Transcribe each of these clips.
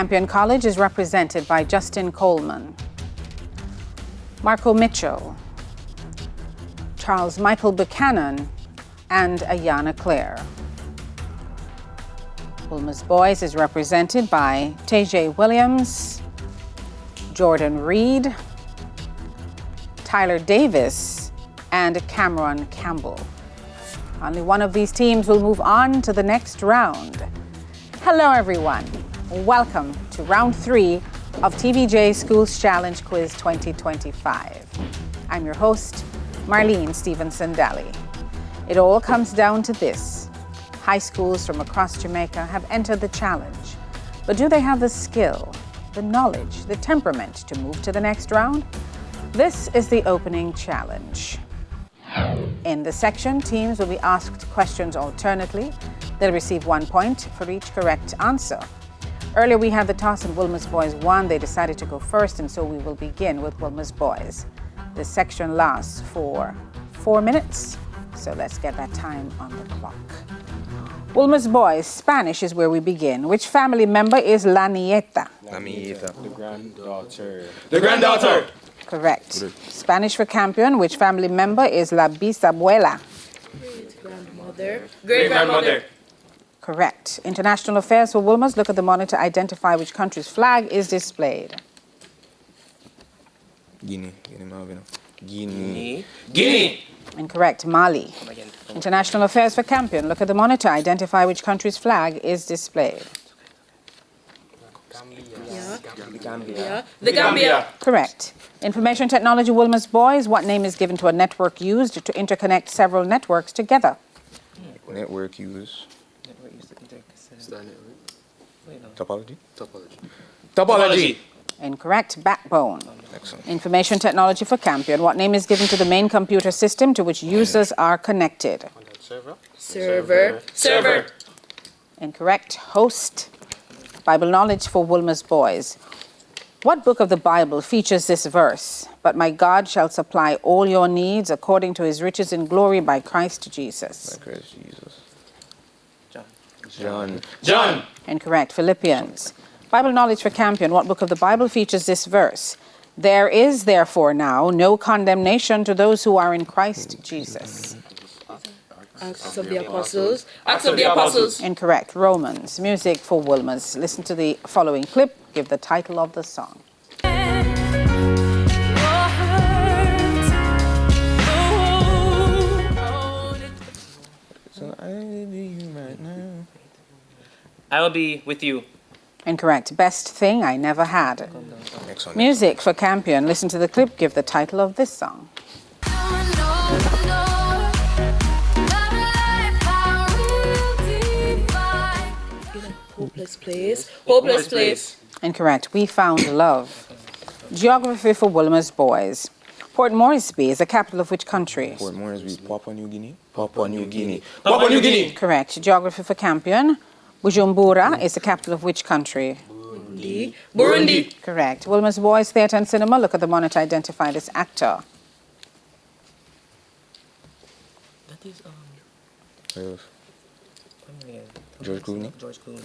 Campion College is represented by Justin Coleman, Marco Mitchell, Charles Michael Buchanan, and Ayana Clare. Wolmer's Boys is represented by TVJ Williams, Jordan Reed, Tyler Davis, and Cameron Campbell. Only one of these teams will move on to the next round. Hello, everyone. Welcome to round 3 of TVJ Schools Challenge Quiz 2025. I'm your host, Marlene Stevenson-Daly. It all comes down to this. High schools from across Jamaica have entered the challenge, but do they have the skill, the knowledge, the temperament to move to the next round? This is the opening challenge. In this section, teams will be asked questions alternately. They'll receive 1 point for each correct answer. Earlier we had the toss and Wolmer's Boys won. They decided to go first, and so we will begin with Wolmer's Boys. This section lasts for 4 minutes, so let's get that time on the clock. Wolmer's Boys, Spanish is where we begin. Which family member is La Nieta? La Nieta. The granddaughter. The granddaughter. Correct. Spanish for Campion, which family member is La Bisabuela? Great-grandmother. Great-grandmother. Correct. International Affairs for Wolmer's, look at the monitor, identify which country's flag is displayed. Guinea. Guinea. Guinea. Incorrect. Mali. International Affairs for Campion, look at the monitor, identify which country's flag is displayed. Gambia. The Gambia. Correct. Information Technology Wolmer's Boys, what name is given to a network used to interconnect several networks together? Network use. Topology. Topology. Incorrect. Backbone. Excellent. Information Technology for Campion, what name is given to the main computer system to which users are connected? Server. Incorrect. Host. Bible knowledge for Wolmer's Boys. What book of the Bible features this verse? But my God shall supply all your needs according to his riches in glory by Christ Jesus. By Christ Jesus. John. Incorrect. Philippians. Bible knowledge for Campion. What book of the Bible features this verse? There is therefore now no condemnation to those who are in Christ Jesus. Acts of the Apostles. Incorrect. Romans. Music for Wolmer's. Listen to the following clip. Give the title of the song. So I be you right now. I will be with you. Incorrect. Best thing I never had. Excellent. Music for Campion. Listen to the clip. Give the title of this song. Hopeless place. Incorrect. We found love. Geography for Wolmer's Boys. Port Moresby is the capital of which country? Port Moresby, Papua New Guinea. Papua New Guinea. Correct. Geography for Campion. Bujumbura is the capital of which country? Burundi. Correct. Wolmer's Boys Theatre and Cinema. Look at the monitor. Identify this actor. That is George Clooney.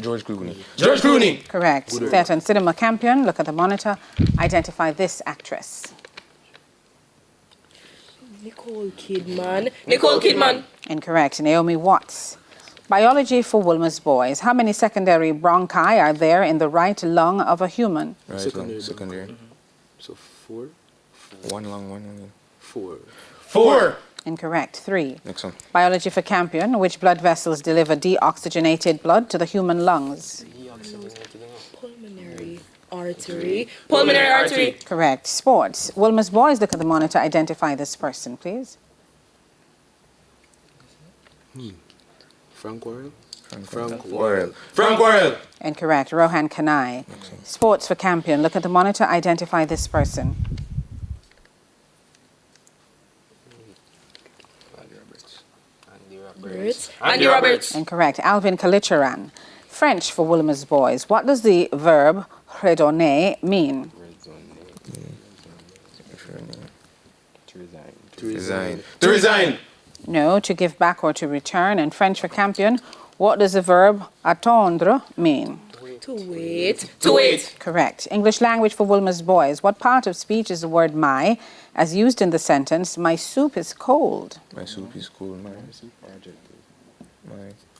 George Clooney. Correct. Theatre and Cinema Campion. Look at the monitor. Identify this actress. Nicole Kidman. Incorrect. Naomi Watts. Biology for Wolmer's Boys. How many secondary bronchi are there in the right lung of a human? Right, secondary. So 4. One lung. 4. Incorrect. 3. Excellent. Biology for Campion. Which blood vessels deliver deoxygenated blood to the human lungs? Pulmonary artery. Correct. Sports. Wolmer's Boys, look at the monitor. Identify this person, please. Frank Worrell. Incorrect. Rohan Kanai. Sports for Campion. Look at the monitor. Identify this person. Andy Roberts. Incorrect. Alvin Kalicharan. French for Wolmer's Boys. What does the verb redonner mean? To resign. No, to give back or to return. And French for Campion. What does the verb attendre mean? To wait. To wait. Correct. English language for Wolmer's boys. What part of speech is the word my as used in the sentence, my soup is cold? My soup is cold. My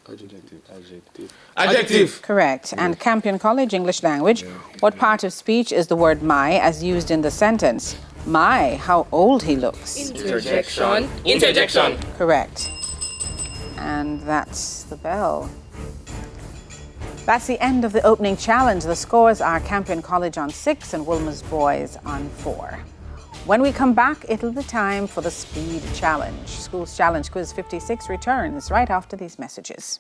Adjective. adjective. Correct. And Campion College, English language. What part of speech is the word my as used in the sentence? My, how old he looks. Interjection. Interjection. Correct. And that's the bell. That's the end of the opening challenge. The scores are Campion College on 6 and Wolmer's boys on 4. When we come back, it'll be time for the speed challenge. Schools Challenge Quiz 56 returns right after these messages.